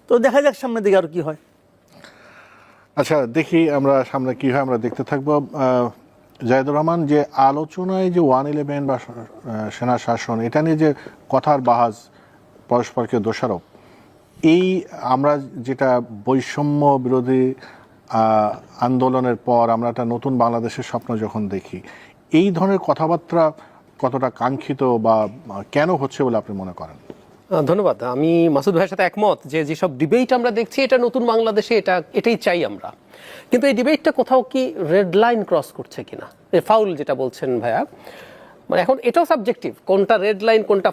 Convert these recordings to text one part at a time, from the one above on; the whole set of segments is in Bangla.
তো দেখা যাক সামনের দিকে আর কি হয়। আচ্ছা, দেখি আমরা সামনে কি হয়, আমরা দেখতে থাকবো। জাহিদুর রহমান, যে আলোচনায় যে 111 বা সেনা শাসন, এটা নিয়ে যে কথার বাহাজ, পরস্পরকে দোষারোপ, এই আমরা যেটা বৈষম্য বিরোধী আন্দোলনের পর আমরা একটা নতুন বাংলাদেশের স্বপ্ন যখন দেখি, এই ধরনের কথাবার্তা কতটা কাঙ্ক্ষিত বা কেন হচ্ছে বলে আপনি মনে করেন? ধন্যবাদ। আমি মাসুদ ভাইয়ের সাথে একমত যে যেসব ডিবেট আমরা দেখছি এটা নতুন বাংলাদেশে এটাই চাই আমরা, কিন্তু এই ডিবেটটা কোথাও কি রেড লাইন ক্রস করছে কিনা, ফাউল যেটা বলছেন ভাইয়া, মানে এখন এটাও সাবজেক্টিভ, কোনটা রেড লাইন, কোনটা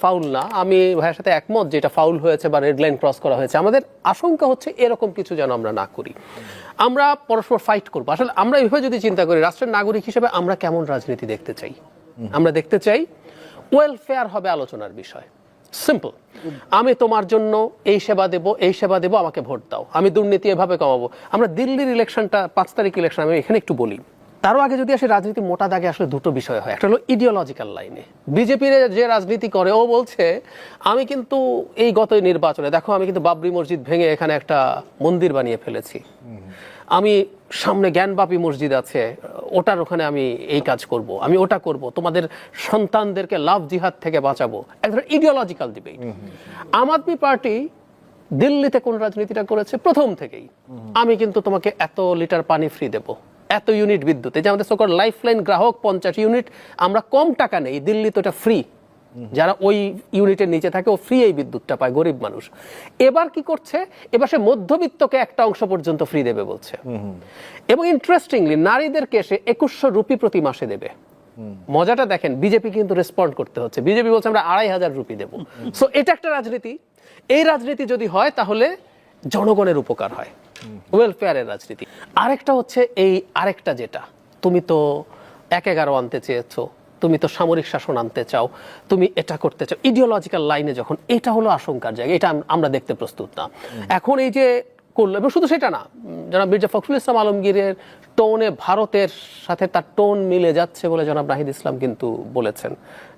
ফাউল না। আমি ভাইয়ের সাথে একমত যে এটা ফাউল হয়েছে বা রেড লাইন ক্রস করা হয়েছে। আমাদের আশঙ্কা হচ্ছে এরকম কিছু যেন আমরা না করি, আমরা পরস্পর ফাইট করবো। আসলে আমরা এইভাবে যদি চিন্তা করি, রাষ্ট্রের নাগরিক হিসেবে আমরা কেমন রাজনীতি দেখতে চাই, আমরা দেখতে চাই ওয়েলফেয়ার হবে আলোচনার বিষয়। সিম্পল, আমি তোমার জন্য এই সেবা দেব, আমাকে ভোট দাও, আমি দুর্নীতি এভাবে কমাবো। আমরা দিল্লির ইলেকশনটা 5 তারিখ ইলেকশন, আমি এখানে একটু বলি, তারও আগে যদি আসে রাজনীতি মোটা দাগে আসলে দুটো বিষয় হয়। একটা হলো ইডিওলজিক্যাল লাইনে, বিজেপির যে রাজনীতি করে ও বলছে আমি কিন্তু এই গত নির্বাচনে দেখো আমি কিন্তু বাবরি মসজিদ ভেঙে এখানে একটা মন্দির বানিয়ে ফেলেছি, আমি সামনে জ্ঞানবাপী মসজিদ আছে ওটার ওখানে আমি এই কাজ করব, আমি ওটা করব, তোমাদের সন্তানদেরকে লাভ জিহাদ থেকে বাঁচাবো। একটা ইডিওলজিক্যাল ডিবেট। আম আদমি পার্টি দিল্লিতে কোন রাজনীতিটা করেছে প্রথম থেকেই, আমি কিন্তু তোমাকে এত লিটার পানি ফ্রি দেবো, এত ইউনিট বিদ্যুৎ, এই যে আমাদের সকল লাইফলাইন গ্রাহক 50 ইউনিট, আমরা কম টাকা নেই, দিল্লি তো এটা ফ্রি, যারা ওই ইউনিটের নিচে থাকে ও ফ্রি এই বিদ্যুৎটা পায়, গরিব মানুষ। এবার কি করছে, এবার সে মধ্যবিত্তকে একটা অংশ পর্যন্ত ফ্রি দেবে বলছে, এবং ইন্টারেস্টিংলি নারীদেরকে সে 2100 রুপি প্রতি মাসে দেবে। মজাটা দেখেন, বিজেপি কিন্তু রেসপন্ড করতে হচ্ছে, বিজেপি বলছে আমরা 2500 রুপি দেবো। সো এটা একটা রাজনীতি, এই রাজনীতি যদি হয় তাহলে জনগণের উপকার হয়, ওয়েলফেয়ারের রাজনীতি। আরেকটা হচ্ছে এই আরেকটা যেটা, তুমি তো 1-11 আনতে চেয়েছো, তুমি তো সামরিক শাসন আনতে চাও, তুমি এটা করতে চাও, ইডিওলজিক্যাল লাইনে যখন, এটা হলো আশঙ্কার জায়গা, এটা আমরা দেখতে প্রস্তুত না। এখন এই যে করলো, এবং শুধু সেটা না, জনাব মির্জা ফখরুল ইসলাম আলমগীরের টোনে ভারতের সাথে তার টোন মিলে যাচ্ছে বলে জনাব নাহিদ ইসলাম কিন্তু বলেছেন,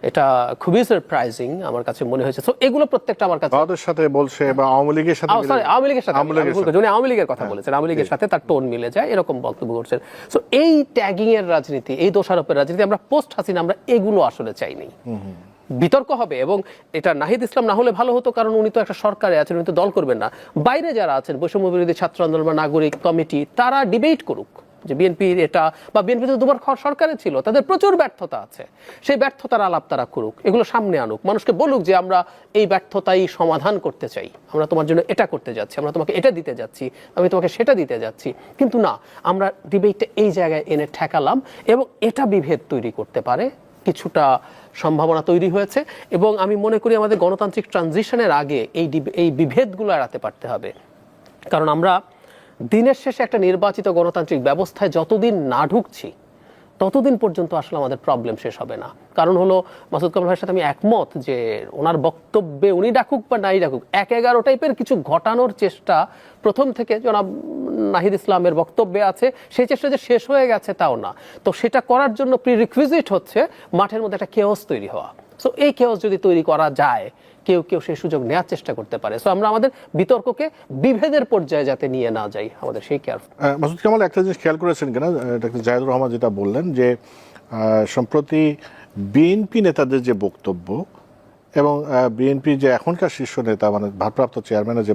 এটা খুবই সারপ্রাইজিং আমার কাছে মনে হয়েছে। তো এগুলো প্রত্যেকটা আমার কাছে ভারতের সাথে বলছে বা আওয়ামী লীগের সাথে, আওয়ামী লীগের কথা বলেছেন, আওয়ামী লীগের সাথে তার টোন মিলে যায় এরকম বক্তব্য করছেন। সো এই ট্যাগিং এর রাজনীতি, এই দোষারোপের রাজনীতি, আমরা পোস্ট হাসিনা আমরা এগুলো আসলে চাইনি। বিতর্ক হবে, এবং এটা নাহিদ ইসলাম না হলে ভালো হতো, কারণ উনি তো একটা সরকারে আছেন, উনি তো দল করবেন না। বাইরে যারা আছেন, বৈষম্য বিরোধী ছাত্র আন্দোলন বা নাগরিক কমিটি, তারা ডিবেট করুক যে বিএনপির এটা, বা বিএনপি তো 2বার সরকারে ছিল, তাদের প্রচুর ব্যর্থতা আছে, সেই ব্যর্থতার আলাপ তারা করুক, এগুলো সামনে আনুক, মানুষকে বলুক যে আমরা এই ব্যর্থতাই সমাধান করতে চাই, আমরা তোমার জন্য এটা করতে যাচ্ছি, আমরা তোমাকে এটা দিতে যাচ্ছি, আমি তোমাকে সেটা দিতে যাচ্ছি। কিন্তু না, আমরা ডিবেটটা এই জায়গায় এনে ঠেকালাম, এবং এটা বিভেদ তৈরি করতে পারে, কিছুটা সম্ভাবনা তৈরি হয়েছে। এবং আমি মনে করি আমাদের গণতান্ত্রিক ট্রানজিশনের আগে এই বিভেদগুলো এড়াতে পারতে হবে, কারণ আমরা দিনের শেষে একটা নির্বাচিত গণতান্ত্রিক ব্যবস্থায় যতদিন না ঢুকছি ততদিন পর্যন্ত আসলে আমাদের প্রবলেম শেষ হবে না। কারণ হলো, মাসুদ কামাল ভাইয়ের সাথে আমি একমত যে ওনার বক্তব্যে উনি ডাকুক বা নাই ডাকুক, 1-11 টাইপের কিছু ঘটানোর চেষ্টা প্রথম থেকে জনাব নাহিদ ইসলামের বক্তব্যে আছে, সেই চেষ্টা যে শেষ হয়ে গেছে তাও না। তো সেটা করার জন্য প্রিরিকুইজিট হচ্ছে মাঠের মধ্যে একটা কেওস তৈরি হওয়া। সো এই কেওস যদি তৈরি করা যায়, কেউ কেউ সেই সুযোগ নেওয়ার চেষ্টা করতে পারে। সো আমরা আমাদের বিতর্ককে বিভেদের পর্যায়ে যাতে নিয়ে না যাই, আমাদের সেই কেয়ার। মাসুদ কামাল, একটা জিনিস খেয়াল করেছেন কিনা, ডক্টর জাহিদুর রহমান যেটা বললেন যে সম্প্রতি বিএনপি নেতাদের যে বক্তব্য এবং বিএনপি যে এখনকার শীর্ষ নেতা, মানে ভারপ্রাপ্ত চেয়ারম্যানের যে